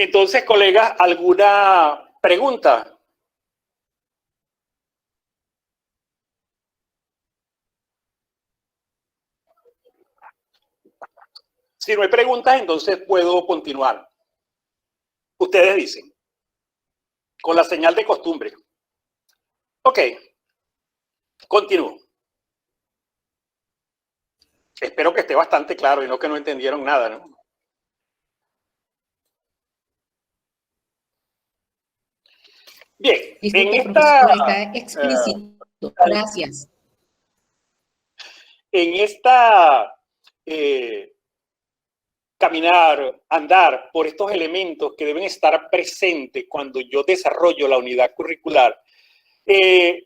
Entonces, colegas, ¿alguna pregunta? Si no hay preguntas, entonces puedo continuar. Ustedes dicen, con la señal de costumbre. Ok, continúo. Espero que esté bastante claro y no que no entendieron nada, ¿no? Bien, Disculpe, profesor, está explícito. Gracias. En esta caminar, andar por estos elementos que deben estar presentes cuando yo desarrollo la unidad curricular,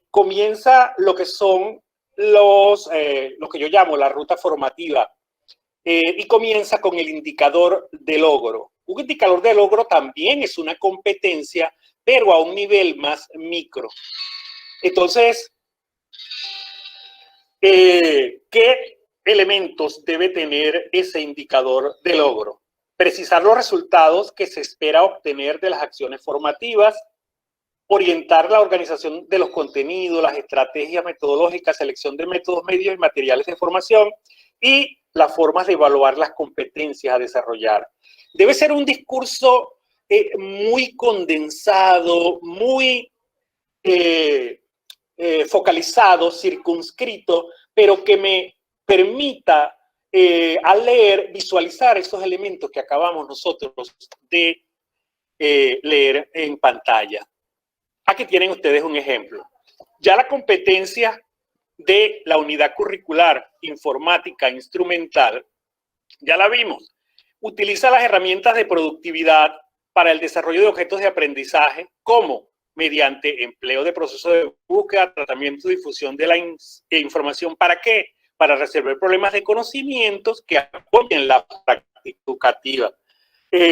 comienza lo que son lo que yo llamo la ruta formativa, y comienza con el indicador de logro. Un indicador de logro también es una competencia, pero a un nivel más micro. Entonces, ¿qué elementos debe tener ese indicador de logro? Precisar los resultados que se espera obtener de las acciones formativas, orientar la organización de los contenidos, las estrategias metodológicas, selección de métodos, medios y materiales de formación y las formas de evaluar las competencias a desarrollar. Debe ser un discurso muy condensado, muy focalizado, circunscrito, pero que me permita al leer visualizar esos elementos que acabamos nosotros de leer en pantalla. Aquí tienen ustedes un ejemplo. Ya la competencia de la unidad curricular informática instrumental, ya la vimos. Utiliza las herramientas de productividad para el desarrollo de objetos de aprendizaje, como mediante empleo de procesos de búsqueda, tratamiento y difusión de la información. ¿Para qué? Para resolver problemas de conocimientos que apoyen la práctica educativa.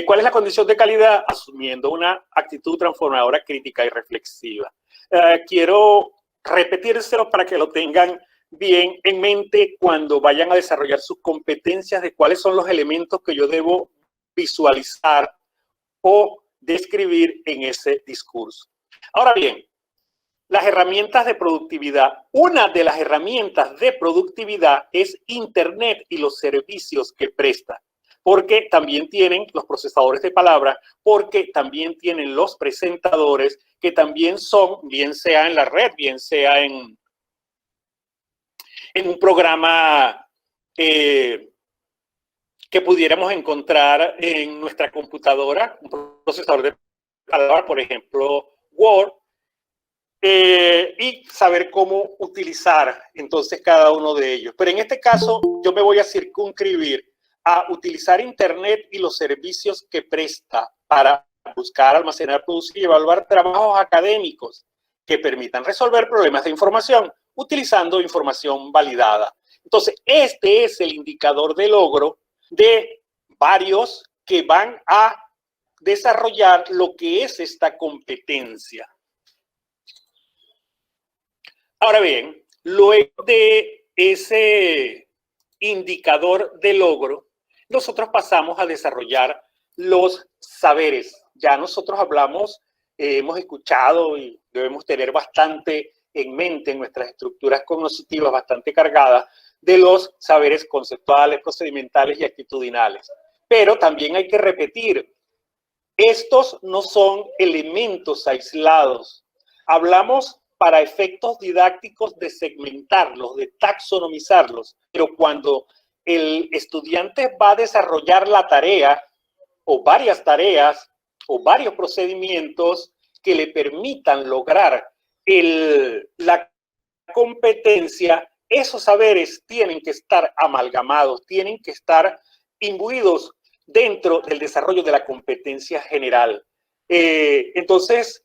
¿Cuál es la condición de calidad? Asumiendo una actitud transformadora, crítica y reflexiva. Quiero repetírselo para que lo tengan bien en mente cuando vayan a desarrollar sus competencias de cuáles son los elementos que yo debo visualizar o describir en ese discurso. Ahora bien, las herramientas de productividad. Una de las herramientas de productividad es Internet y los servicios que presta, porque también tienen los procesadores de palabra, porque también tienen los presentadores, que también son, bien sea en la red, bien sea en un programa que pudiéramos encontrar en nuestra computadora, un procesador de palabra, por ejemplo, Word, y saber cómo utilizar entonces cada uno de ellos. Pero en este caso yo me voy a circunscribir a utilizar Internet y los servicios que presta para buscar, almacenar, producir y evaluar trabajos académicos que permitan resolver problemas de información utilizando información validada. Entonces, este es el indicador de logro de varios que van a desarrollar lo que es esta competencia. Ahora bien, luego de ese indicador de logro, nosotros pasamos a desarrollar los saberes. Ya nosotros hablamos, hemos escuchado y debemos tener bastante en mente en nuestras estructuras cognitivas bastante cargadas de los saberes conceptuales, procedimentales y actitudinales. Pero también hay que repetir, estos no son elementos aislados. Hablamos para efectos didácticos de segmentarlos, de taxonomizarlos, pero cuando el estudiante va a desarrollar la tarea o varias tareas o varios procedimientos que le permitan lograr la competencia, esos saberes tienen que estar amalgamados, tienen que estar imbuidos dentro del desarrollo de la competencia general. Entonces,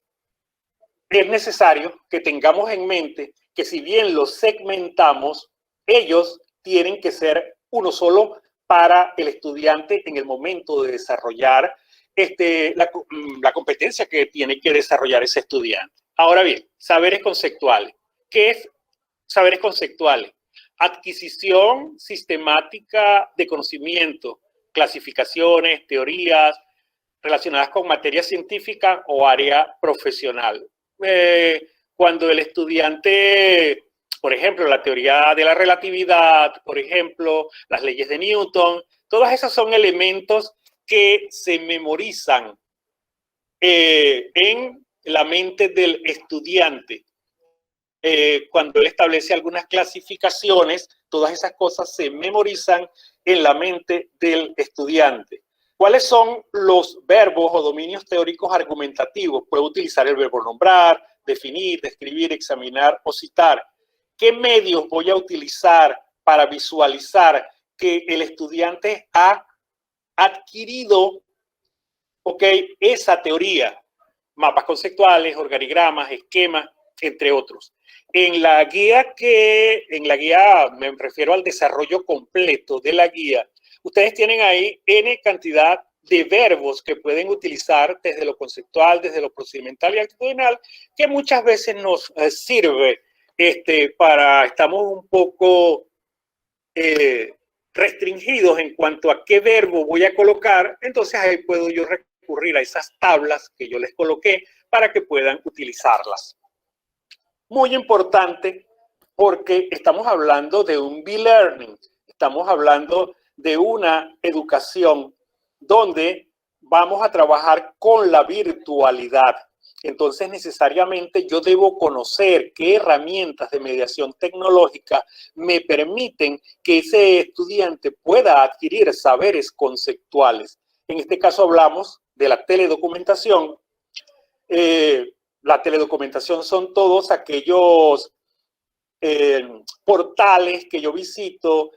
es necesario que tengamos en mente que si bien los segmentamos, ellos tienen que ser uno solo para el estudiante en el momento de desarrollar la competencia que tiene que desarrollar ese estudiante. Ahora bien, saberes conceptuales. ¿Qué es saberes conceptuales? Adquisición sistemática de conocimiento, clasificaciones, teorías, relacionadas con materia científica o área profesional. Cuando el estudiante, por ejemplo, la teoría de la relatividad, por ejemplo, las leyes de Newton, todas esas son elementos que se memorizan en la mente del estudiante. Cuando él establece algunas clasificaciones, todas esas cosas se memorizan en la mente del estudiante. ¿Cuáles son los verbos o dominios teóricos argumentativos? Puedo utilizar el verbo nombrar, definir, describir, examinar o citar. ¿Qué medios voy a utilizar para visualizar que el estudiante ha adquirido, esa teoría? Mapas conceptuales, organigramas, esquemas, entre otros. En la guía me refiero al desarrollo completo de la guía, ustedes tienen ahí N cantidad de verbos que pueden utilizar desde lo conceptual, desde lo procedimental y actitudinal, que muchas veces nos sirve estamos un poco restringidos en cuanto a qué verbo voy a colocar. Entonces ahí puedo yo recurrir a esas tablas que yo les coloqué para que puedan utilizarlas. Muy importante, porque estamos hablando de un B-Learning, estamos hablando de una educación donde vamos a trabajar con la virtualidad. Entonces, necesariamente yo debo conocer qué herramientas de mediación tecnológica me permiten que ese estudiante pueda adquirir saberes conceptuales. En este caso hablamos de la teledocumentación. La teledocumentación son todos aquellos portales que yo visito,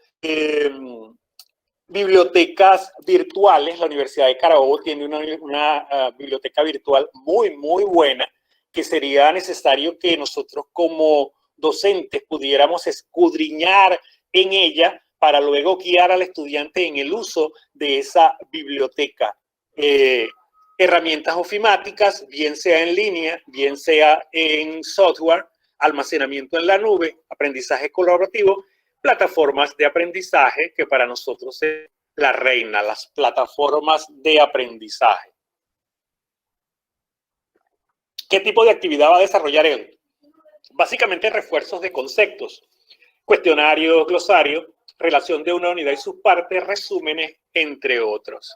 bibliotecas virtuales. La Universidad de Carabobo tiene una biblioteca virtual muy, muy buena, que sería necesario que nosotros como docentes pudiéramos escudriñar en ella para luego guiar al estudiante en el uso de esa biblioteca. Herramientas ofimáticas, bien sea en línea, bien sea en software, almacenamiento en la nube, aprendizaje colaborativo, plataformas de aprendizaje, que para nosotros es la reina, las plataformas de aprendizaje. ¿Qué tipo de actividad va a desarrollar él? Básicamente refuerzos de conceptos, cuestionario, glosario, relación de una unidad y sus partes, resúmenes, entre otros.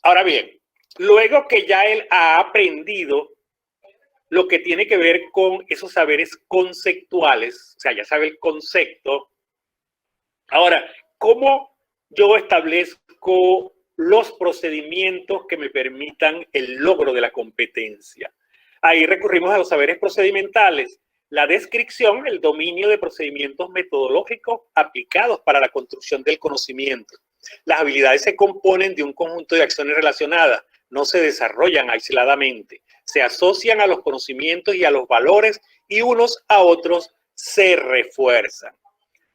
Ahora bien, luego que ya él ha aprendido lo que tiene que ver con esos saberes conceptuales, o sea, ya sabe el concepto. Ahora, ¿cómo yo establezco los procedimientos que me permitan el logro de la competencia? Ahí recurrimos a los saberes procedimentales, la descripción, el dominio de procedimientos metodológicos aplicados para la construcción del conocimiento. Las habilidades se componen de un conjunto de acciones relacionadas, no se desarrollan aisladamente, se asocian a los conocimientos y a los valores y unos a otros se refuerzan.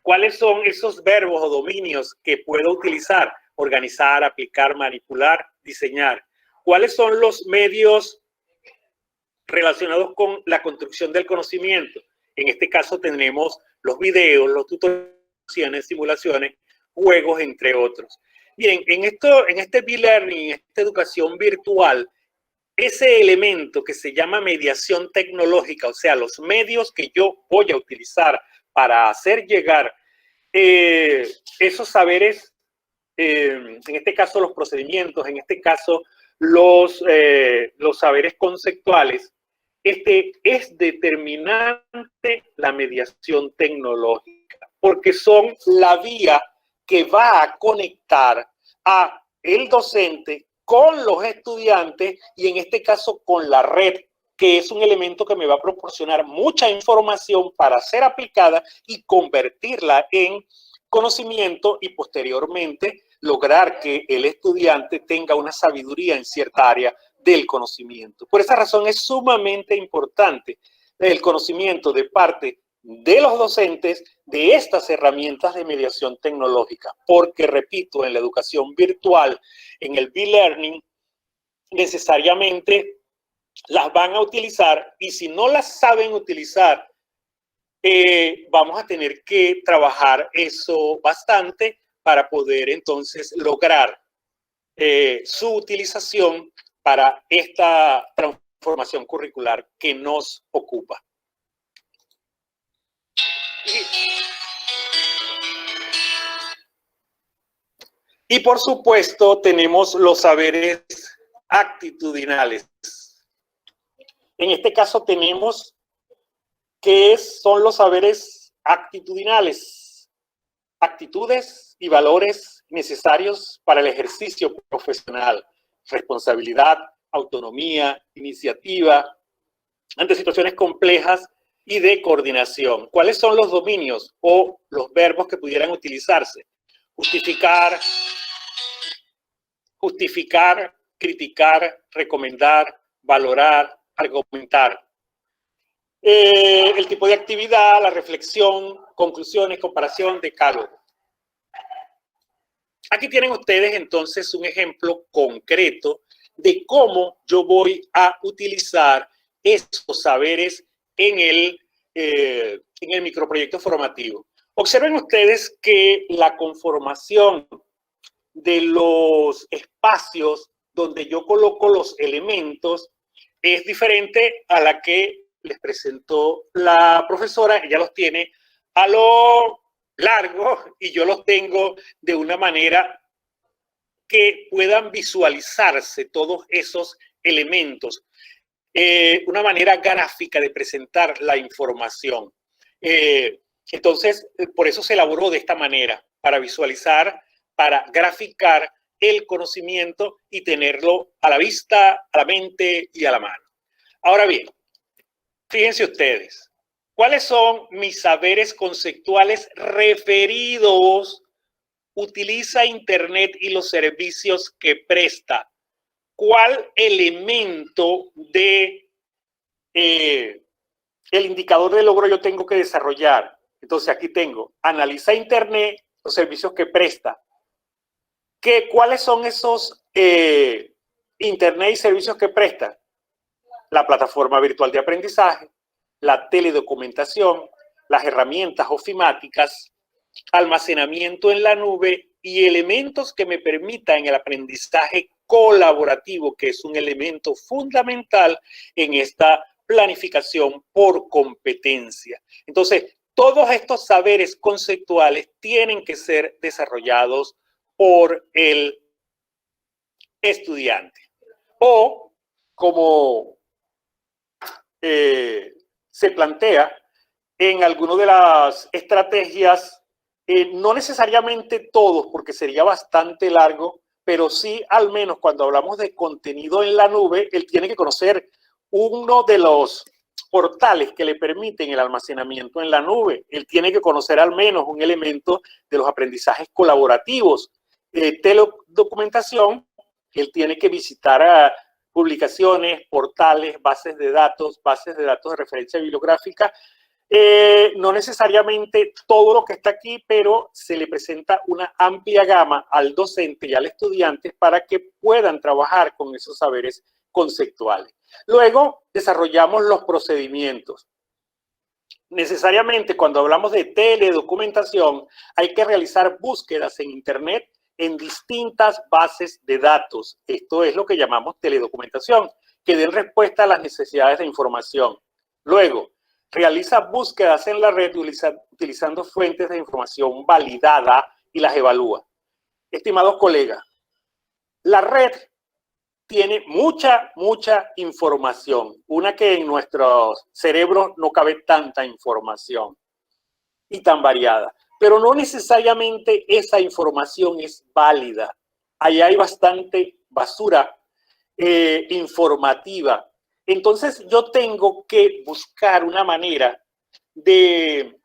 ¿Cuáles son esos verbos o dominios que puedo utilizar? Organizar, aplicar, manipular, diseñar. ¿Cuáles son los medios relacionados con la construcción del conocimiento? En este caso tenemos los videos, los tutoriales, simulaciones, juegos, entre otros. Bien, en este B-Learning, en esta educación virtual, ese elemento que se llama mediación tecnológica, o sea, los medios que yo voy a utilizar para hacer llegar esos saberes, en este caso los procedimientos, en este caso los saberes conceptuales, es determinante la mediación tecnológica, porque son la vía que va a conectar a el docente con los estudiantes y en este caso con la red, que es un elemento que me va a proporcionar mucha información para ser aplicada y convertirla en conocimiento y posteriormente lograr que el estudiante tenga una sabiduría en cierta área del conocimiento. Por esa razón es sumamente importante el conocimiento de parte de los docentes de estas herramientas de mediación tecnológica, porque repito, en la educación virtual, en el B-Learning, necesariamente las van a utilizar y si no las saben utilizar, vamos a tener que trabajar eso bastante para poder entonces lograr su utilización para esta transformación curricular que nos ocupa. Y por supuesto tenemos los saberes actitudinales. En este caso tenemos qué son los saberes actitudinales, actitudes y valores necesarios para el ejercicio profesional, responsabilidad, autonomía, iniciativa, ante situaciones complejas y de coordinación. ¿Cuáles son los dominios o los verbos que pudieran utilizarse? Justificar, criticar, recomendar, valorar, argumentar. El tipo de actividad, la reflexión, conclusiones, comparación, decálogo. Aquí tienen ustedes entonces un ejemplo concreto de cómo yo voy a utilizar estos saberes en el microproyecto formativo. Observen ustedes que la conformación de los espacios donde yo coloco los elementos es diferente a la que les presentó la profesora. Ella los tiene a lo largo y yo los tengo de una manera que puedan visualizarse todos esos elementos. Una manera gráfica de presentar la información. Entonces, por eso se elaboró de esta manera, para visualizar, para graficar el conocimiento y tenerlo a la vista, a la mente y a la mano. Ahora bien, fíjense ustedes, ¿cuáles son mis saberes conceptuales referidos? Utiliza Internet y los servicios que presta. ¿Cuál elemento de el indicador de logro yo tengo que desarrollar? Entonces aquí tengo, analiza Internet, los servicios que presta. ¿Cuáles son esos Internet y servicios que presta? La plataforma virtual de aprendizaje, la teledocumentación, las herramientas ofimáticas, almacenamiento en la nube y elementos que me permitan el aprendizaje colaborativo, que es un elemento fundamental en esta planificación por competencia. Entonces, todos estos saberes conceptuales tienen que ser desarrollados por el estudiante. O, como se plantea en alguna de las estrategias, no necesariamente todos, porque sería bastante largo, pero sí al menos cuando hablamos de contenido en la nube, él tiene que conocer uno de los portales que le permiten el almacenamiento en la nube. Él tiene que conocer al menos un elemento de los aprendizajes colaborativos. Teledocumentación, él tiene que visitar publicaciones, portales, bases de datos de referencia bibliográfica. No necesariamente todo lo que está aquí, pero se le presenta una amplia gama al docente y al estudiante para que puedan trabajar con esos saberes conceptuales. Luego desarrollamos los procedimientos. Necesariamente cuando hablamos de teledocumentación hay que realizar búsquedas en Internet en distintas bases de datos. Esto es lo que llamamos teledocumentación, que den respuesta a las necesidades de información. Luego, realiza búsquedas en la red utilizando fuentes de información validada y las evalúa. Estimados colegas, la red tiene mucha información. Una que en nuestros cerebros no cabe tanta información y tan variada. Pero no necesariamente esa información es válida. Ahí hay bastante basura informativa. Entonces yo tengo que buscar una manera de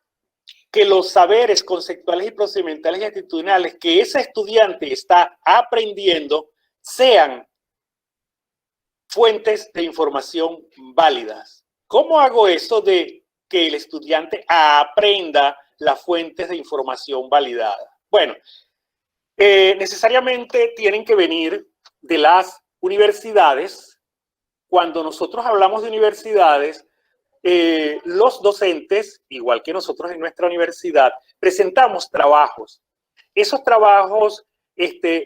que los saberes conceptuales y procedimentales y actitudinales que ese estudiante está aprendiendo sean fuentes de información válidas. ¿Cómo hago eso de que el estudiante aprenda las fuentes de información validada? Bueno, necesariamente tienen que venir de las universidades. Cuando nosotros hablamos de universidades, los docentes, igual que nosotros en nuestra universidad, presentamos trabajos. Esos trabajos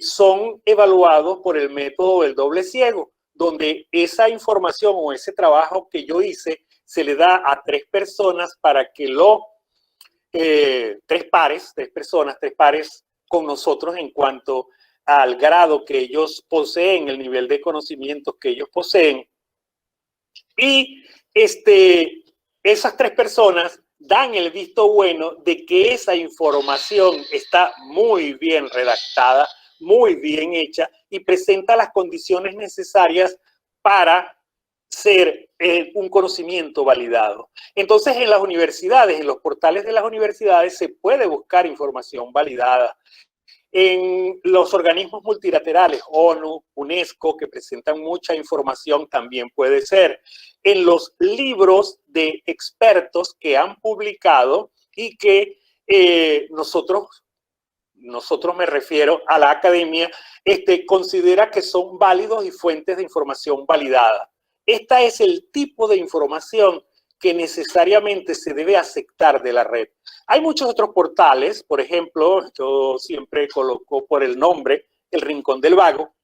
son evaluados por el método del doble ciego, donde esa información o ese trabajo que yo hice se le da a 3 personas para que tres pares con nosotros en cuanto al grado que ellos poseen, el nivel de conocimientos que ellos poseen. Y esas 3 personas dan el visto bueno de que esa información está muy bien redactada, muy bien hecha y presenta las condiciones necesarias para ser un conocimiento validado. Entonces, en las universidades, en los portales de las universidades, se puede buscar información validada. En los organismos multilaterales, ONU, UNESCO, que presentan mucha información, también puede ser. En los libros de expertos que han publicado y que nosotros me refiero a la academia, considera que son válidos y fuentes de información validada. Este es el tipo de información que necesariamente se debe aceptar de la red. Hay muchos otros portales, por ejemplo, yo siempre coloco por el nombre El Rincón del Vago.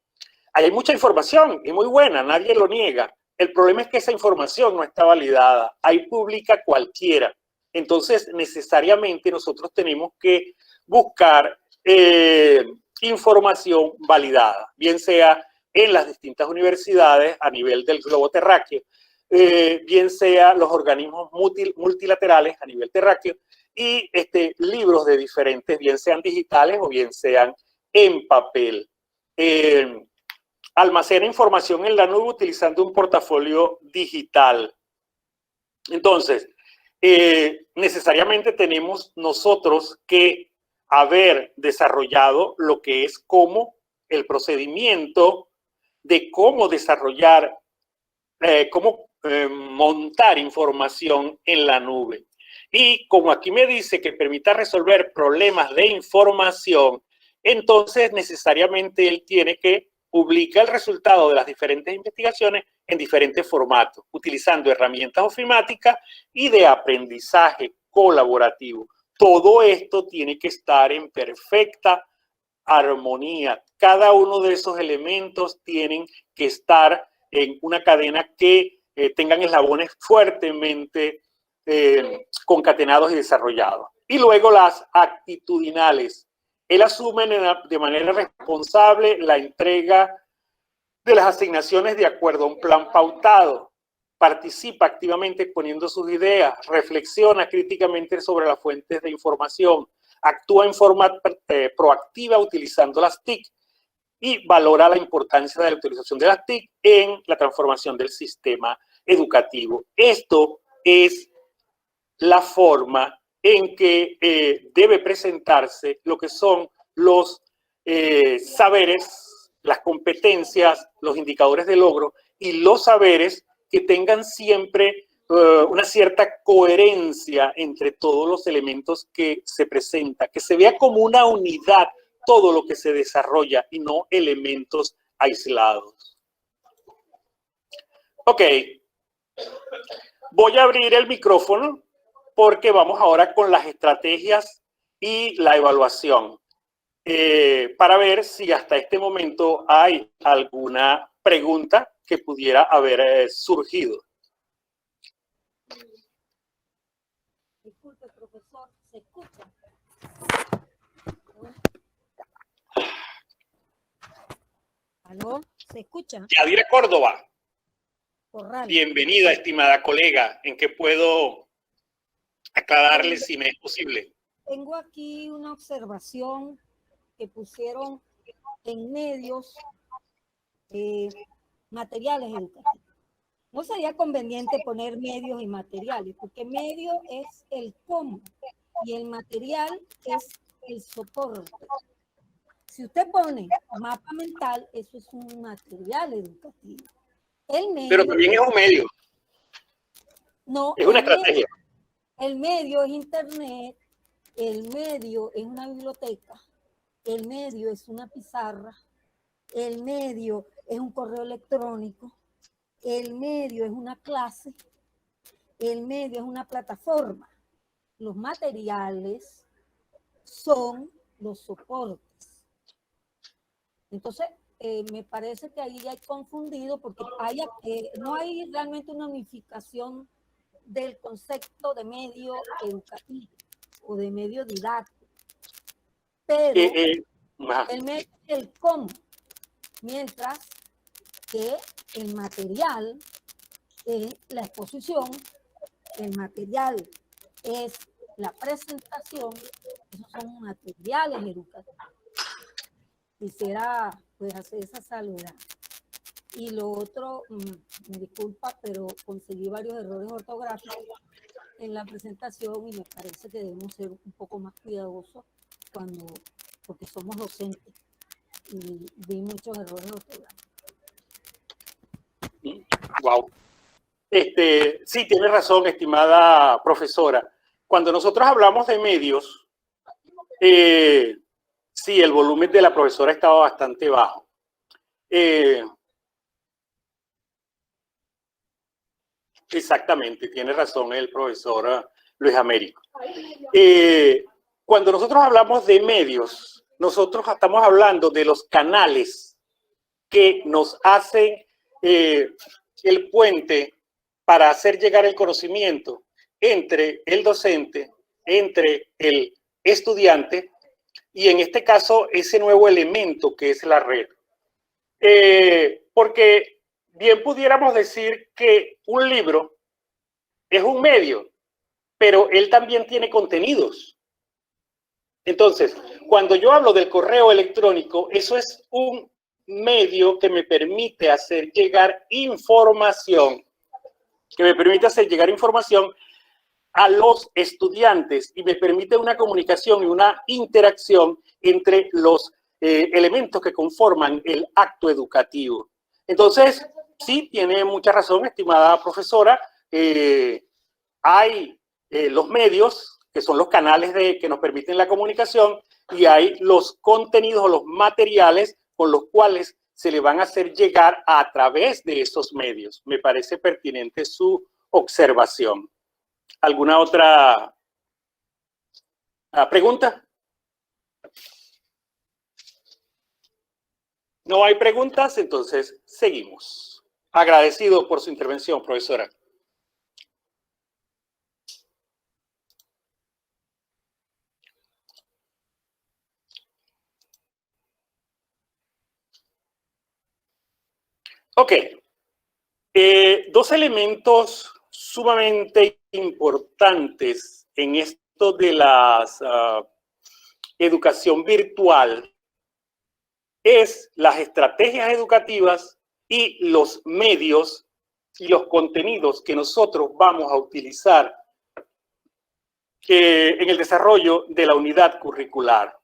Ahí hay mucha información y muy buena, nadie lo niega. El problema es que esa información no está validada. Ahí publica cualquiera. Entonces, necesariamente nosotros tenemos que buscar información validada, bien sea en las distintas universidades a nivel del globo terráqueo, bien sea los organismos multilaterales a nivel terráqueo y libros de diferentes, bien sean digitales o bien sean en papel. Almacena información en la nube utilizando un portafolio digital. Entonces, necesariamente tenemos nosotros que haber desarrollado lo que es como el procedimiento de cómo desarrollar, cómo montar información en la nube. Y como aquí me dice que permita resolver problemas de información, entonces necesariamente él tiene que publicar el resultado de las diferentes investigaciones en diferentes formatos, utilizando herramientas ofimáticas y de aprendizaje colaborativo. Todo esto tiene que estar en perfecta armonía. Cada uno de esos elementos tienen que estar en una cadena que tengan eslabones fuertemente concatenados y desarrollados. Y luego las actitudinales. Él asume de manera responsable la entrega de las asignaciones de acuerdo a un plan pautado. Participa activamente exponiendo sus ideas, reflexiona críticamente sobre las fuentes de información, actúa en forma proactiva utilizando las TIC y valora la importancia de la utilización de las TIC en la transformación del sistema educativo. Esto es la forma en que debe presentarse lo que son los saberes, las competencias, los indicadores de logro y los saberes que tengan siempre una cierta coherencia entre todos los elementos que se presentan, que se vea como una unidad todo lo que se desarrolla y no elementos aislados. Ok, voy a abrir el micrófono porque vamos ahora con las estrategias y la evaluación para ver si hasta este momento hay alguna pregunta que pudiera haber surgido. Disculpe, profesor, ¿se escucha? ¿Aló? ¿Se escucha? Yadira Córdoba. Corral. Bienvenida, estimada colega. ¿En qué puedo aclararle si me es posible? Tengo aquí una observación que pusieron en medios materiales educativos. No sería conveniente poner medios y materiales, porque medio es el cómo y el material es el soporte. Si usted pone mapa mental, eso es un material educativo. El medio, pero también es un medio. No, es una estrategia. El medio es internet, el medio es una biblioteca, el medio es una pizarra, el medio es un correo electrónico, el medio es una clase, el medio es una plataforma. Los materiales son los soportes. Entonces, me parece que ahí ya hay confundido porque no hay realmente una unificación del concepto de medio educativo o de medio didáctico. Pero el medio es el cómo, mientras que el material es la exposición, el material es la presentación, esos son materiales educativos. Quisiera pues hacer esa salvedad. Y lo otro, me disculpa, pero conseguí varios errores ortográficos en la presentación y me parece que debemos ser un poco más cuidadosos porque somos docentes y vi muchos errores ortográficos. Wow. Sí, tiene razón, estimada profesora. Cuando nosotros hablamos de medios, sí, el volumen de la profesora estaba bastante bajo. Exactamente, tiene razón el profesor Luis Américo. Cuando nosotros hablamos de medios, nosotros estamos hablando de los canales que nos hacen el puente para hacer llegar el conocimiento entre el docente, entre el estudiante y en este caso ese nuevo elemento que es la red. Porque bien pudiéramos decir que un libro es un medio, pero él también tiene contenidos. Entonces, cuando yo hablo del correo electrónico, eso es un medio que me permite hacer llegar información, a los estudiantes y me permite una comunicación y una interacción entre los elementos que conforman el acto educativo. Entonces, sí, tiene mucha razón, estimada profesora. Hay los medios, que son los canales que nos permiten la comunicación, y hay los contenidos o los materiales con los cuales se le van a hacer llegar a través de esos medios. Me parece pertinente su observación. ¿Alguna otra pregunta? No hay preguntas, entonces seguimos. Agradecido por su intervención, profesora. Ok. Dos elementos sumamente importantes en esto de la educación virtual es las estrategias educativas y los medios y los contenidos que nosotros vamos a utilizar en el desarrollo de la unidad curricular.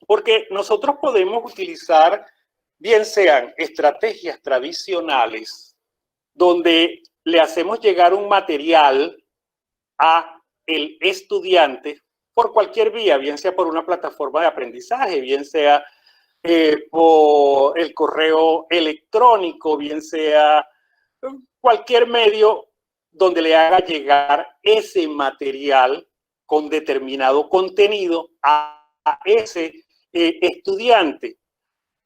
Porque nosotros podemos utilizar, bien sean estrategias tradicionales, donde le hacemos llegar un material a el estudiante por cualquier vía, bien sea por una plataforma de aprendizaje, bien sea por el correo electrónico, bien sea cualquier medio donde le haga llegar ese material con determinado contenido a ese estudiante.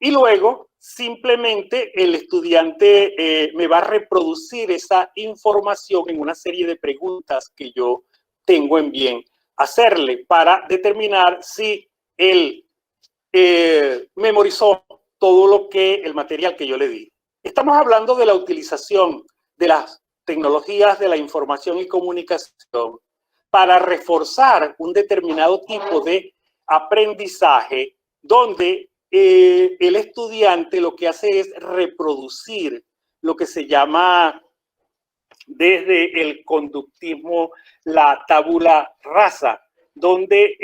Y luego, simplemente el estudiante me va a reproducir esa información en una serie de preguntas que yo tengo en bien hacerle para determinar si él memorizó todo el material que yo le di. Estamos hablando de la utilización de las tecnologías de la información y comunicación para reforzar un determinado tipo de aprendizaje donde el estudiante lo que hace es reproducir lo que se llama desde el conductismo la tabula rasa, donde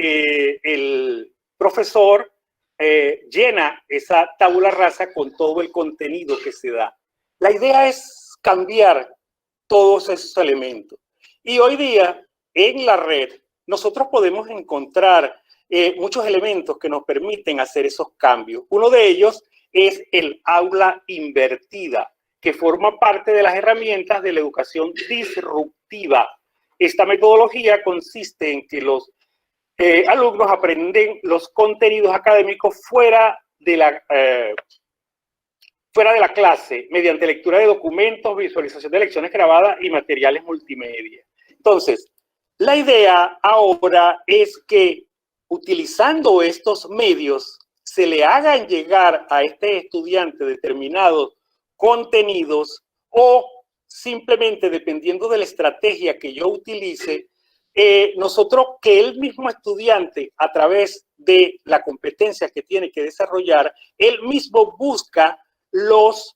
el profesor llena esa tabula rasa con todo el contenido que se da. La idea es cambiar todos esos elementos. Y hoy día, en la red, nosotros podemos encontrar muchos elementos que nos permiten hacer esos cambios. Uno de ellos es el aula invertida, que forma parte de las herramientas de la educación disruptiva. Esta metodología consiste en que los alumnos aprenden los contenidos académicos fuera fuera de la clase mediante lectura de documentos, visualización de lecciones grabadas y materiales multimedia. Entonces, la idea ahora es que utilizando estos medios se le hagan llegar a este estudiante determinados contenidos o simplemente dependiendo de la estrategia que yo utilice, nosotros que el mismo estudiante a través de la competencia que tiene que desarrollar, él mismo busca los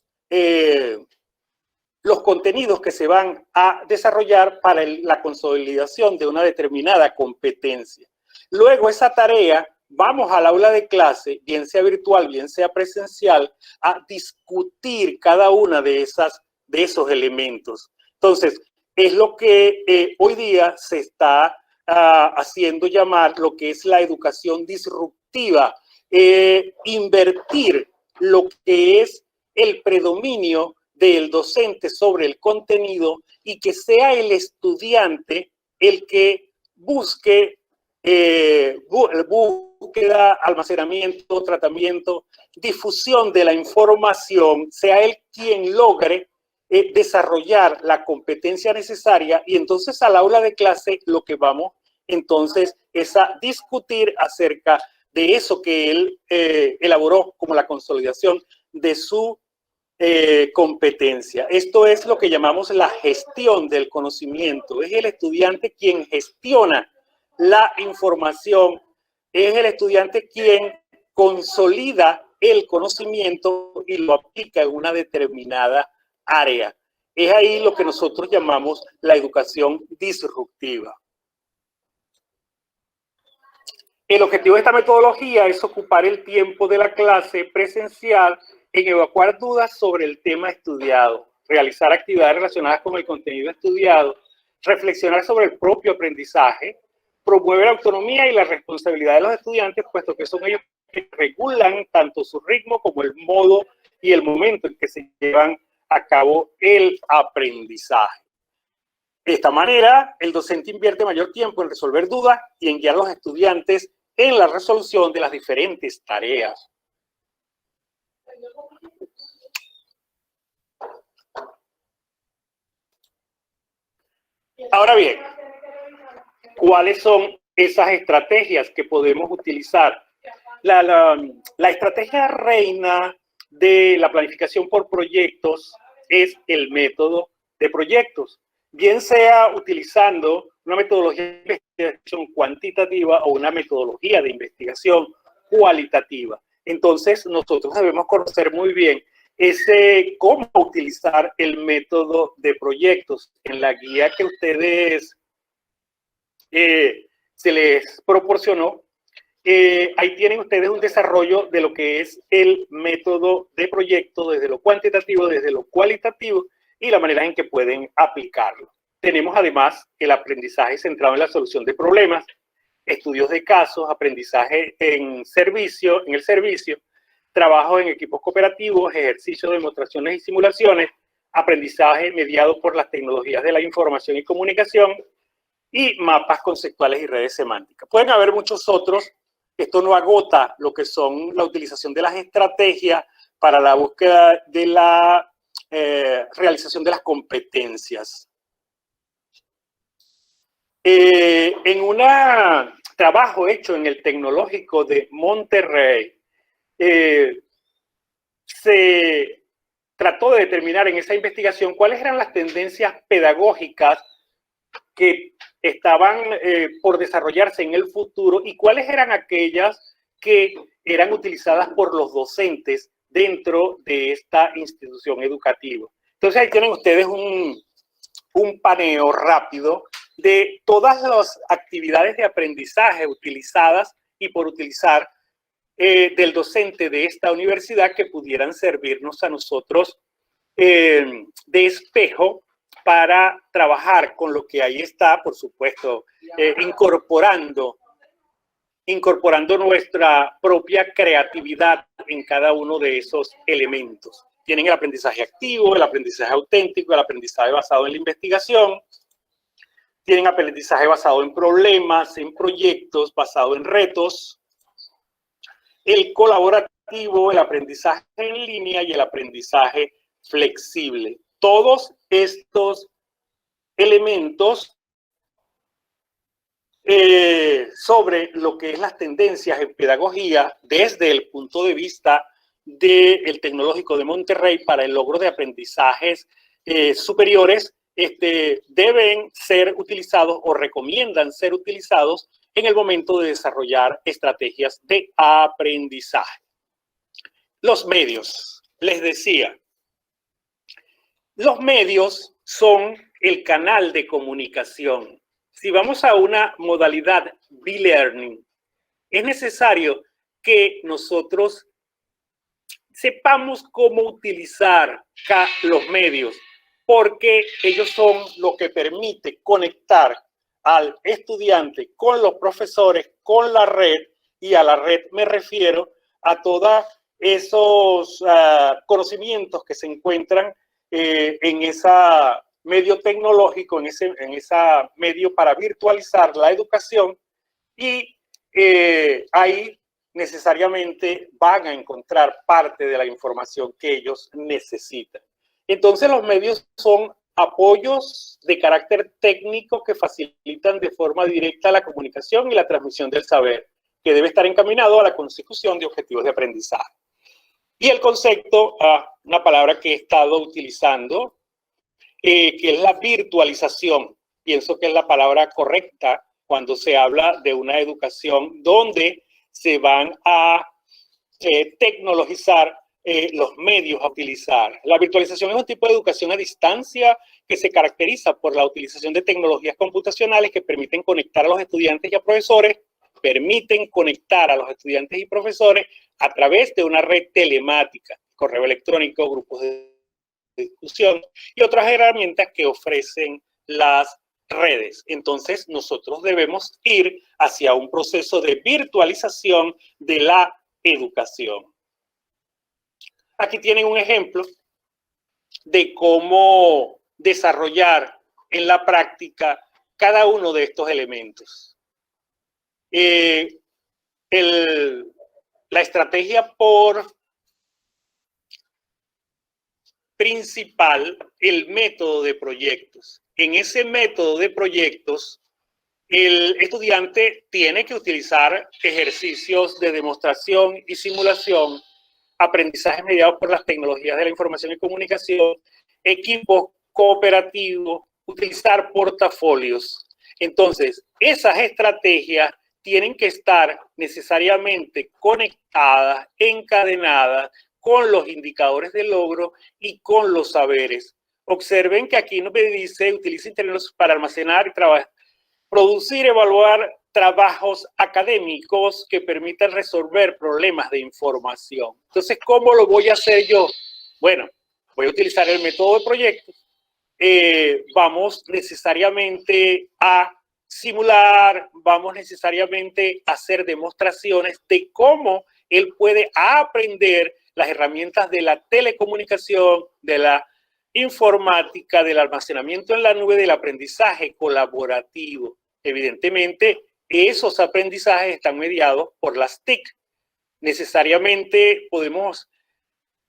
contenidos que se van a desarrollar para la consolidación de una determinada competencia. Luego esa tarea, vamos al aula de clase, bien sea virtual, bien sea presencial, a discutir cada una de esos elementos. Entonces, es lo que hoy día se está haciendo llamar lo que es la educación disruptiva, invertir lo que es el predominio del docente sobre el contenido y que sea el estudiante el que busque búsqueda, almacenamiento, tratamiento, difusión de la información, sea él quien logre desarrollar la competencia necesaria y entonces al aula de clase lo que vamos entonces es a discutir acerca de eso que él elaboró como la consolidación de su competencia. Esto es lo que llamamos la gestión del conocimiento. Es el estudiante quien gestiona la información, es el estudiante quien consolida el conocimiento y lo aplica en una determinada área. Es ahí lo que nosotros llamamos la educación disruptiva. El objetivo de esta metodología es ocupar el tiempo de la clase presencial en evacuar dudas sobre el tema estudiado, realizar actividades relacionadas con el contenido estudiado, reflexionar sobre el propio aprendizaje, promueve la autonomía y la responsabilidad de los estudiantes, puesto que son ellos que regulan tanto su ritmo como el modo y el momento en que se llevan a cabo el aprendizaje. De esta manera, el docente invierte mayor tiempo en resolver dudas y en guiar a los estudiantes en la resolución de las diferentes tareas. Ahora bien, ¿cuáles son esas estrategias que podemos utilizar? La estrategia reina de la planificación por proyectos es el método de proyectos, bien sea utilizando una metodología de investigación cuantitativa o una metodología de investigación cualitativa. Entonces, nosotros debemos conocer muy bien cómo utilizar el método de proyectos. En la guía que ustedes se les proporcionó, ahí tienen ustedes un desarrollo de lo que es el método de proyecto desde lo cuantitativo, desde lo cualitativo y la manera en que pueden aplicarlo. Tenemos además el aprendizaje centrado en la solución de problemas, estudios de casos, aprendizaje en el servicio, trabajo en equipos cooperativos, ejercicio de demostraciones y simulaciones, aprendizaje mediado por las tecnologías de la información y comunicación y mapas conceptuales y redes semánticas. Pueden haber muchos otros. Esto no agota lo que son la utilización de las estrategias para la búsqueda de la realización de las competencias. En un trabajo hecho en el Tecnológico de Monterrey, se trató de determinar en esa investigación cuáles eran las tendencias pedagógicas que estaban por desarrollarse en el futuro y cuáles eran aquellas que eran utilizadas por los docentes dentro de esta institución educativa. Entonces ahí tienen ustedes un paneo rápido de todas las actividades de aprendizaje utilizadas y por utilizar del docente de esta universidad que pudieran servirnos a nosotros de espejo para trabajar con lo que ahí está, por supuesto, incorporando nuestra propia creatividad en cada uno de esos elementos. Tienen el aprendizaje activo, el aprendizaje auténtico, el aprendizaje basado en la investigación, tienen aprendizaje basado en problemas, en proyectos, basado en retos, el colaborativo colaborativo, el aprendizaje en línea y el aprendizaje flexible. Todos estos elementos sobre lo que es las tendencias en pedagogía desde el punto de vista del Tecnológico de Monterrey para el logro de aprendizajes superiores deben ser utilizados o recomiendan ser utilizados en el momento de desarrollar estrategias de aprendizaje. Los medios, les decía, los medios son el canal de comunicación. Si vamos a una modalidad B-Learning, es necesario que nosotros sepamos cómo utilizar los medios, porque ellos son lo que permite conectar al estudiante con los profesores, con la red, y a la red me refiero a todos esos conocimientos que se encuentran en ese medio tecnológico, en ese medio para virtualizar la educación, y ahí necesariamente van a encontrar parte de la información que ellos necesitan. Entonces, los medios son apoyos de carácter técnico que facilitan de forma directa la comunicación y la transmisión del saber, que debe estar encaminado a la consecución de objetivos de aprendizaje. Y el concepto, una palabra que he estado utilizando, que es la virtualización. Pienso que es la palabra correcta cuando se habla de una educación donde se van a tecnologizar los medios a utilizar. La virtualización es un tipo de educación a distancia que se caracteriza por la utilización de tecnologías computacionales que permiten conectar a los estudiantes y a profesores, a través de una red telemática, correo electrónico, grupos de discusión y otras herramientas que ofrecen las redes. Entonces, nosotros debemos ir hacia un proceso de virtualización de la educación. Aquí tienen un ejemplo de cómo desarrollar en la práctica cada uno de estos elementos. La estrategia principal, el método de proyectos. En ese método de proyectos, el estudiante tiene que utilizar ejercicios de demostración y simulación, aprendizaje mediado por las tecnologías de la información y comunicación, equipos cooperativos, utilizar portafolios. Entonces, esas estrategias tienen que estar necesariamente conectadas, encadenadas con los indicadores de logro y con los saberes. Observen que aquí nos dice, utiliza Internet para almacenar y trabajar, producir, evaluar trabajos académicos que permitan resolver problemas de información. Entonces, ¿cómo lo voy a hacer yo? Bueno, voy a utilizar el método de proyectos. Vamos necesariamente a simular, vamos necesariamente a hacer demostraciones de cómo él puede aprender las herramientas de la telecomunicación, de la informática, del almacenamiento en la nube, del aprendizaje colaborativo. Evidentemente, esos aprendizajes están mediados por las TIC. Necesariamente podemos,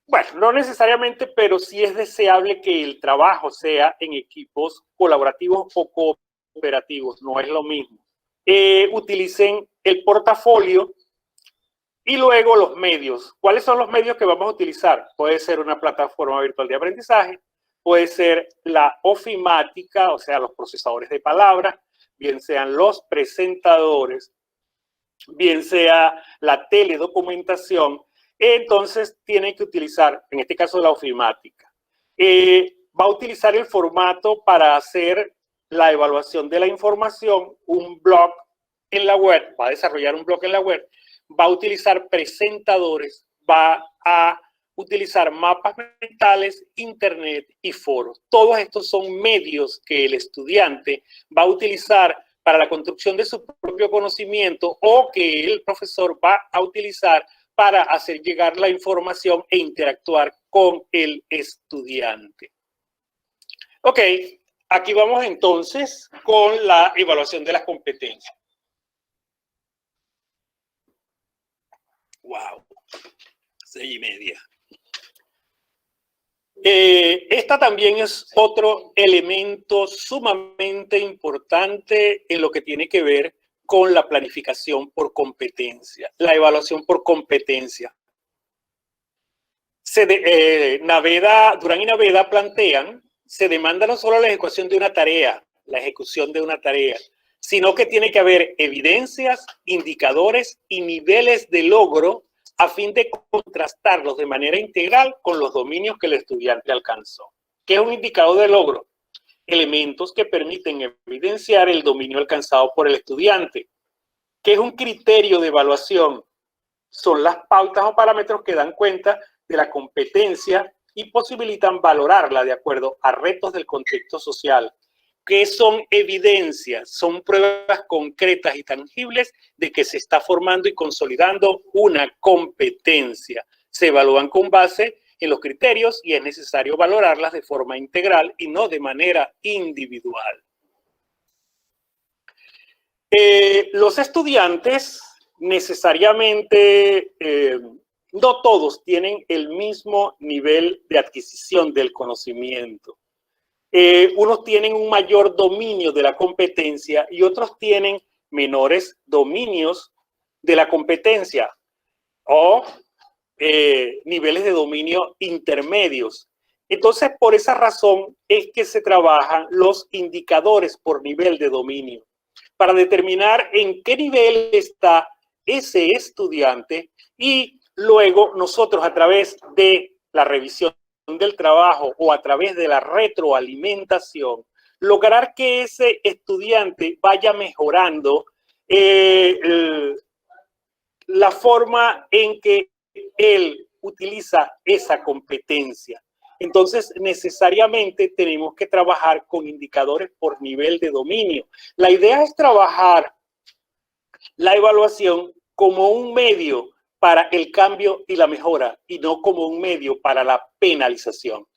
bueno, no necesariamente, pero sí es deseable que el trabajo sea en equipos colaborativos o cooperativos, no es lo mismo. Utilicen el portafolio y luego los medios. ¿Cuáles son los medios que vamos a utilizar? Puede ser una plataforma virtual de aprendizaje, puede ser la ofimática, o sea, los procesadores de palabras, bien sean los presentadores, bien sea la teledocumentación. Entonces, tienen que utilizar, en este caso, la ofimática. Va a utilizar el formato para hacer la evaluación de la información, un blog en la web, va a desarrollar un blog en la web, va a utilizar presentadores, va a utilizar mapas mentales, internet y foros. Todos estos son medios que el estudiante va a utilizar para la construcción de su propio conocimiento o que el profesor va a utilizar para hacer llegar la información e interactuar con el estudiante. Ok, aquí vamos entonces con la evaluación de las competencias. Wow. 6:30. Esta también es otro elemento sumamente importante en lo que tiene que ver con la planificación por competencia, la evaluación por competencia. Durán y Naveda plantean, se demanda no solo la ejecución de una tarea, sino que tiene que haber evidencias, indicadores y niveles de logro a fin de contrastarlos de manera integral con los dominios que el estudiante alcanzó. ¿Qué es un indicador de logro? Elementos que permiten evidenciar el dominio alcanzado por el estudiante. ¿Qué es un criterio de evaluación? Son las pautas o parámetros que dan cuenta de la competencia y posibilitan valorarla de acuerdo a retos del contexto social. ¿Qué son evidencias? Son pruebas concretas y tangibles de que se está formando y consolidando una competencia. Se evalúan con base en los criterios y es necesario valorarlas de forma integral y no de manera individual. Los estudiantes necesariamente, no todos tienen el mismo nivel de adquisición del conocimiento. Unos tienen un mayor dominio de la competencia y otros tienen menores dominios de la competencia o niveles de dominio intermedios. Entonces, por esa razón es que se trabajan los indicadores por nivel de dominio para determinar en qué nivel está ese estudiante y luego nosotros a través de la revisión del trabajo o a través de la retroalimentación, lograr que ese estudiante vaya mejorando la forma en que él utiliza esa competencia. Entonces, necesariamente tenemos que trabajar con indicadores por nivel de dominio. La idea es trabajar la evaluación como un medio para el cambio y la mejora y no como un medio para la penalización.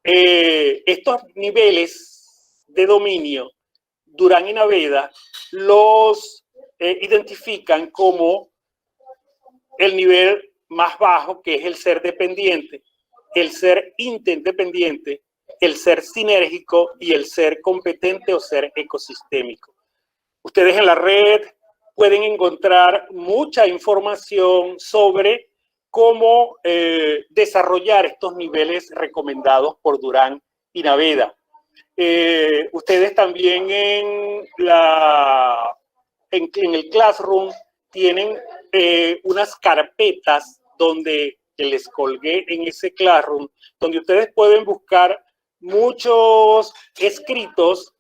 Estos niveles de dominio, Durán y Naveda los identifican como el nivel más bajo, que es el ser dependiente, el ser interdependiente, el ser sinérgico y el ser competente o ser ecosistémico. Ustedes en la red pueden encontrar mucha información sobre cómo desarrollar estos niveles recomendados por Durán y Naveda. Ustedes también en el Classroom tienen unas carpetas donde les colgué en ese Classroom, donde ustedes pueden buscar muchos escritos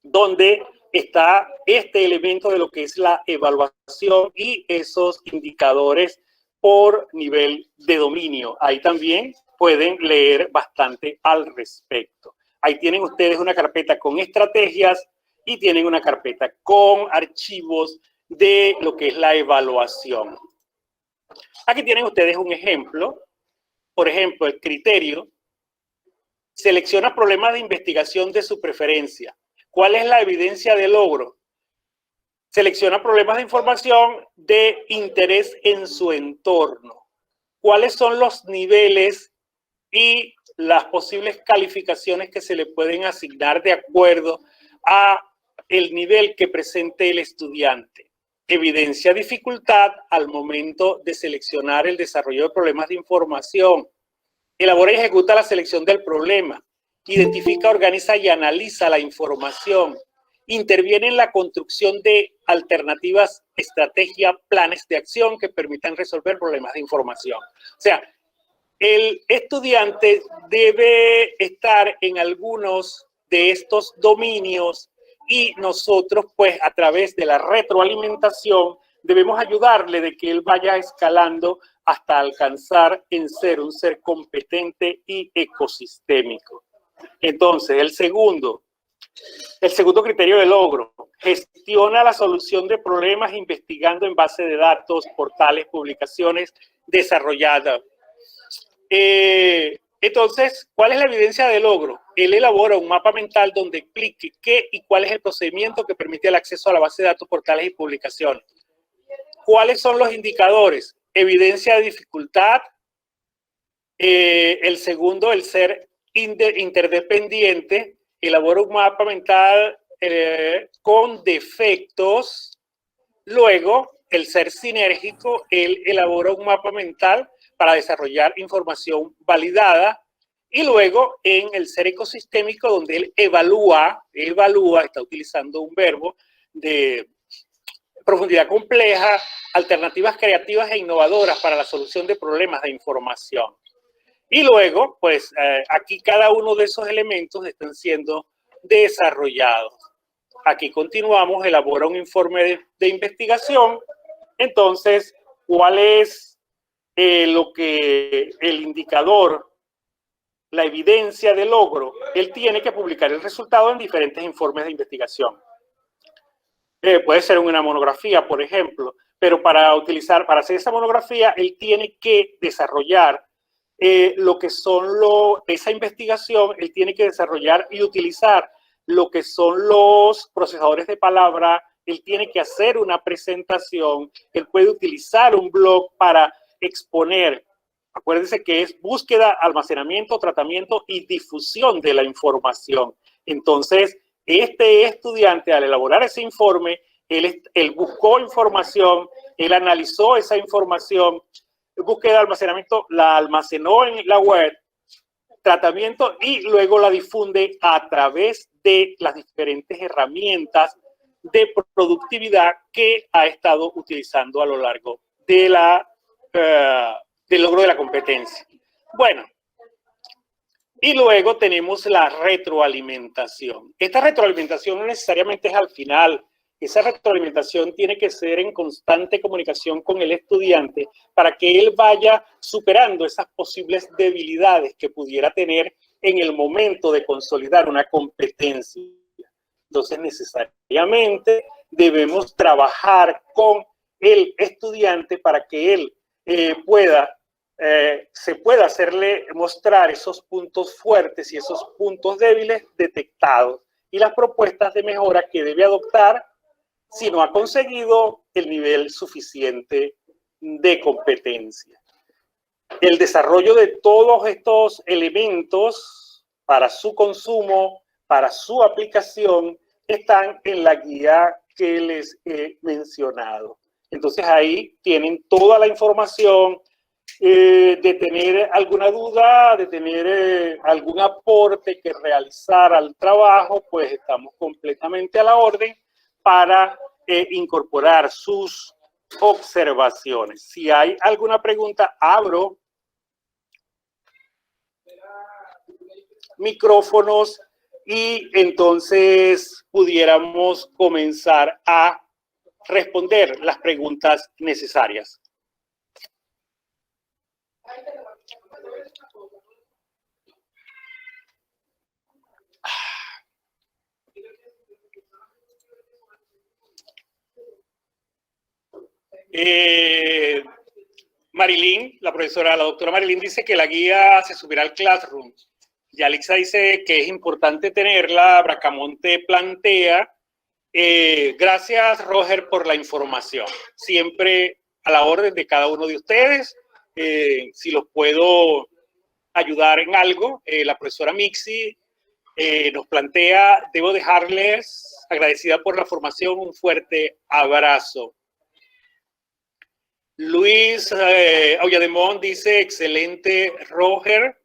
donde está este elemento de lo que es la evaluación y esos indicadores por nivel de dominio. Ahí también pueden leer bastante al respecto. Ahí tienen ustedes una carpeta con estrategias y tienen una carpeta con archivos de lo que es la evaluación. Aquí tienen ustedes un ejemplo. Por ejemplo, el criterio selecciona problemas de investigación de su preferencia. ¿Cuál es la evidencia de logro? Selecciona problemas de información de interés en su entorno. ¿Cuáles son los niveles y las posibles calificaciones que se le pueden asignar de acuerdo a el nivel que presente el estudiante? Evidencia dificultad al momento de seleccionar el desarrollo de problemas de información. Elabora y ejecuta la selección del problema. Identifica, organiza y analiza la información. Interviene en la construcción de alternativas, estrategia, planes de acción que permitan resolver problemas de información. O sea, el estudiante debe estar en algunos de estos dominios y nosotros, pues, a través de la retroalimentación, debemos ayudarle de que él vaya escalando hasta alcanzar en ser un ser competente y ecosistémico. Entonces, el segundo criterio de logro, gestiona la solución de problemas investigando en base de datos, portales, publicaciones desarrolladas. Entonces, ¿cuál es la evidencia de logro? Él elabora un mapa mental donde explique qué y cuál es el procedimiento que permite el acceso a la base de datos, portales y publicaciones. ¿Cuáles son los indicadores? evidencia de dificultad. El segundo, el ser interdependiente, elabora un mapa mental con defectos. Luego, el ser sinérgico, él elabora un mapa mental para desarrollar información validada. Y luego, en el ser ecosistémico, donde él evalúa, está utilizando un verbo de profundidad compleja, alternativas creativas e innovadoras para la solución de problemas de información. Y luego, pues aquí cada uno de esos elementos están siendo desarrollados. Aquí continuamos, elabora un informe de investigación. Entonces, ¿cuál es lo que el indicador, la evidencia de logro? Él tiene que publicar el resultado en diferentes informes de investigación. Puede ser una monografía, por ejemplo, pero para hacer esa monografía, él tiene que desarrollar lo que son esa investigación, él tiene que desarrollar y utilizar lo que son los procesadores de palabra, él tiene que hacer una presentación, él puede utilizar un blog para exponer. Acuérdense que es búsqueda, almacenamiento, tratamiento y difusión de la información. Entonces, este estudiante, al elaborar ese informe, él buscó información, él analizó esa información, búsqueda, almacenamiento, la almacenó en la web, tratamiento, y luego la difunde a través de las diferentes herramientas de productividad que ha estado utilizando a lo largo de del logro de la competencia. Bueno, y luego tenemos la retroalimentación. Esta retroalimentación no necesariamente es al final. Esa retroalimentación tiene que ser en constante comunicación con el estudiante para que él vaya superando esas posibles debilidades que pudiera tener en el momento de consolidar una competencia. Entonces, necesariamente debemos trabajar con el estudiante para que él se pueda hacerle mostrar esos puntos fuertes y esos puntos débiles detectados y las propuestas de mejora que debe adoptar si no ha conseguido el nivel suficiente de competencia. El desarrollo de todos estos elementos para su consumo, para su aplicación, están en la guía que les he mencionado. Entonces ahí tienen toda la información. De tener alguna duda, de tener algún aporte que realizar al trabajo, pues estamos completamente a la orden para incorporar sus observaciones. Si hay alguna pregunta, abro micrófonos y entonces pudiéramos comenzar a responder las preguntas necesarias. Marilyn, la profesora, la doctora Marilyn dice que la guía se subirá al Classroom. Yalixa dice que es importante tenerla. Bracamonte plantea. Gracias, Roger, por la información. Siempre a la orden de cada uno de ustedes. Si los puedo ayudar en algo, la profesora Mixi nos plantea, debo dejarles agradecida por la formación, un fuerte abrazo. Luis Aullademón dice, excelente, Roger.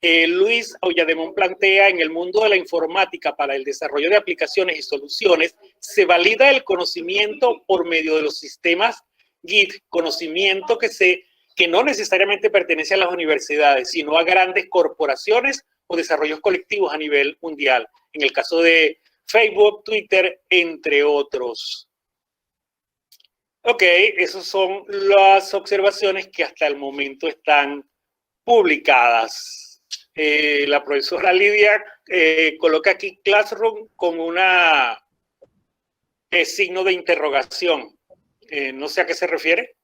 Luis Aullademón plantea, en el mundo de la informática para el desarrollo de aplicaciones y soluciones, se valida el conocimiento por medio de los sistemas Git, conocimiento que no necesariamente pertenece a las universidades, sino a grandes corporaciones o desarrollos colectivos a nivel mundial. En el caso de Facebook, Twitter, entre otros. Ok, esas son las observaciones que hasta el momento están publicadas. La profesora Lidia coloca aquí Classroom con una signo de interrogación. No sé a qué se refiere.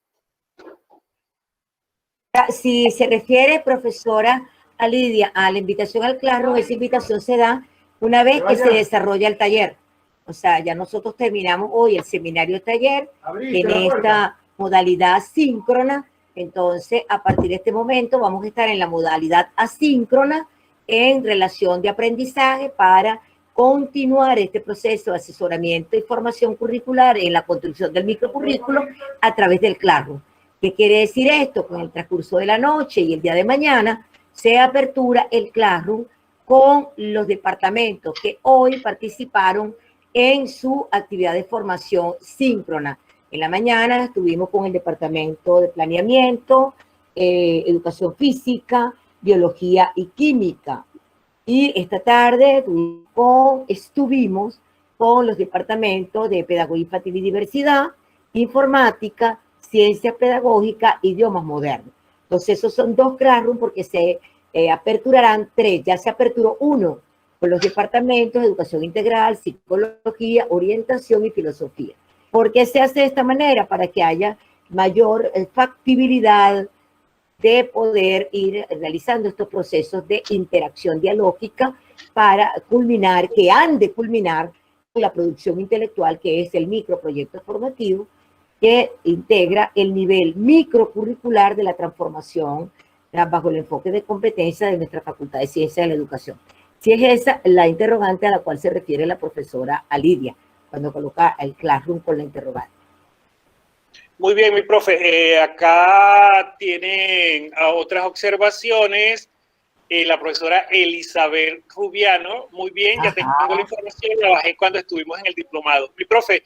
Si se refiere, profesora, a Lidia, a la invitación al Classroom, esa invitación se da una vez que se desarrolla el taller. O sea, ya nosotros terminamos hoy el seminario taller en esta modalidad síncrona Entonces, a partir de este momento vamos a estar en la modalidad asíncrona en relación de aprendizaje para continuar este proceso de asesoramiento y formación curricular en la construcción del microcurrículo a través del Classroom. ¿Qué quiere decir esto? Con el transcurso de la noche y el día de mañana se apertura el Classroom con los departamentos que hoy participaron en su actividad de formación síncrona. En la mañana estuvimos con el departamento de planeamiento, educación física, biología y química. Y esta tarde estuvimos con los departamentos de pedagogía infantil y diversidad, informática, ciencia pedagógica, idiomas modernos. Entonces, esos son 2 classrooms porque se aperturarán 3. Ya se aperturó 1 con los departamentos de educación integral, psicología, orientación y filosofía. ¿Por qué se hace de esta manera? Para que haya mayor factibilidad de poder ir realizando estos procesos de interacción dialógica para culminar, que han de culminar la producción intelectual, que es el microproyecto formativo, que integra el nivel microcurricular de la transformación bajo el enfoque de competencia de nuestra Facultad de Ciencias de la Educación. Si es esa la interrogante a la cual se refiere la profesora Alidia, cuando coloca el Classroom con la interrogante. Muy bien, mi profe. Acá tienen otras observaciones. La profesora Elizabeth Rubiano. Muy bien, ya tengo la información, la bajé cuando estuvimos en el diplomado. Mi profe,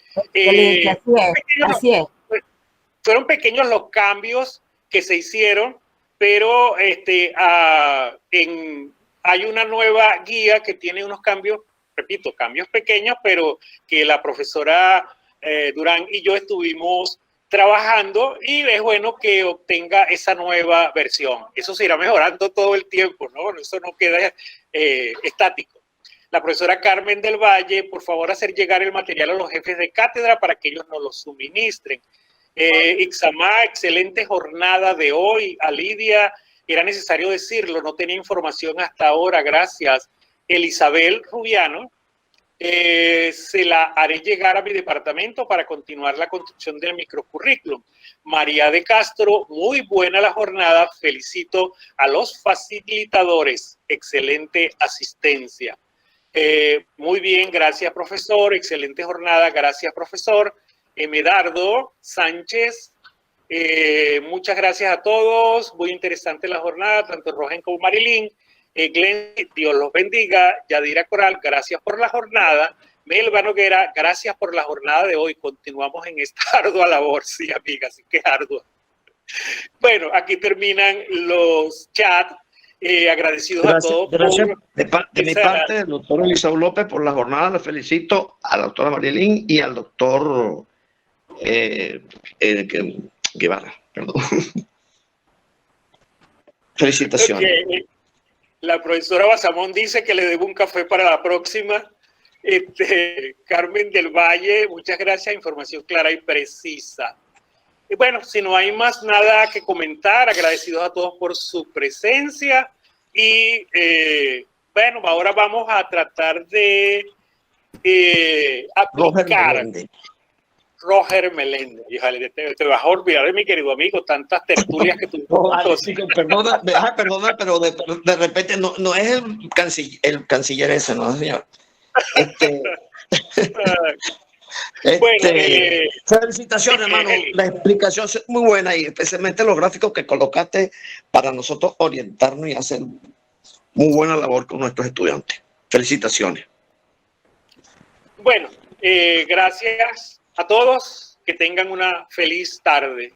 así es. Fueron pequeños los cambios que se hicieron, pero hay una nueva guía que tiene unos cambios, repito, cambios pequeños, pero que la profesora Durán y yo estuvimos trabajando, y es bueno que obtenga esa nueva versión. Eso se irá mejorando todo el tiempo, ¿no? Eso no queda estático. La profesora Carmen del Valle, por favor, hacer llegar el material a los jefes de cátedra para que ellos nos lo suministren. Ixamá, excelente jornada de hoy. A Lidia, era necesario decirlo, no tenía información hasta ahora, gracias. Elizabeth Rubiano, se la haré llegar a mi departamento para continuar la construcción del microcurrículum. María de Castro, muy buena la jornada, felicito a los facilitadores, excelente asistencia. Muy bien, gracias profesor, excelente jornada, gracias profesor. Medardo Sánchez, muchas gracias a todos, muy interesante la jornada, tanto Rogen como Marilyn. Glenn, Dios los bendiga. Yadira Coral, gracias por la jornada. Melba Noguera, gracias por la jornada de hoy. Continuamos en esta ardua labor, sí, amiga, así que ardua. Bueno, aquí terminan los chats. Agradecidos a todos. Gracias de mi parte, el doctor Eliseo López, por la jornada. Le felicito a la doctora Marilyn y al doctor Guevara. Perdón. Felicitaciones. Okay. La profesora Basamón dice que le debo un café para la próxima. Carmen del Valle, muchas gracias, información clara y precisa. Y bueno, si no hay más nada que comentar, agradecidos a todos por su presencia. Y bueno, ahora vamos a tratar de aplicar. Roger Meléndez. Híjole, te vas a olvidar de mi querido amigo, tantas tertulias que tuvimos. Perdona, pero de repente no es el canciller ese, ¿no, señor? Felicitaciones, hermano. La explicación es muy buena y especialmente los gráficos que colocaste para nosotros orientarnos y hacer muy buena labor con nuestros estudiantes. Felicitaciones. Bueno, gracias a todos, que tengan una feliz tarde.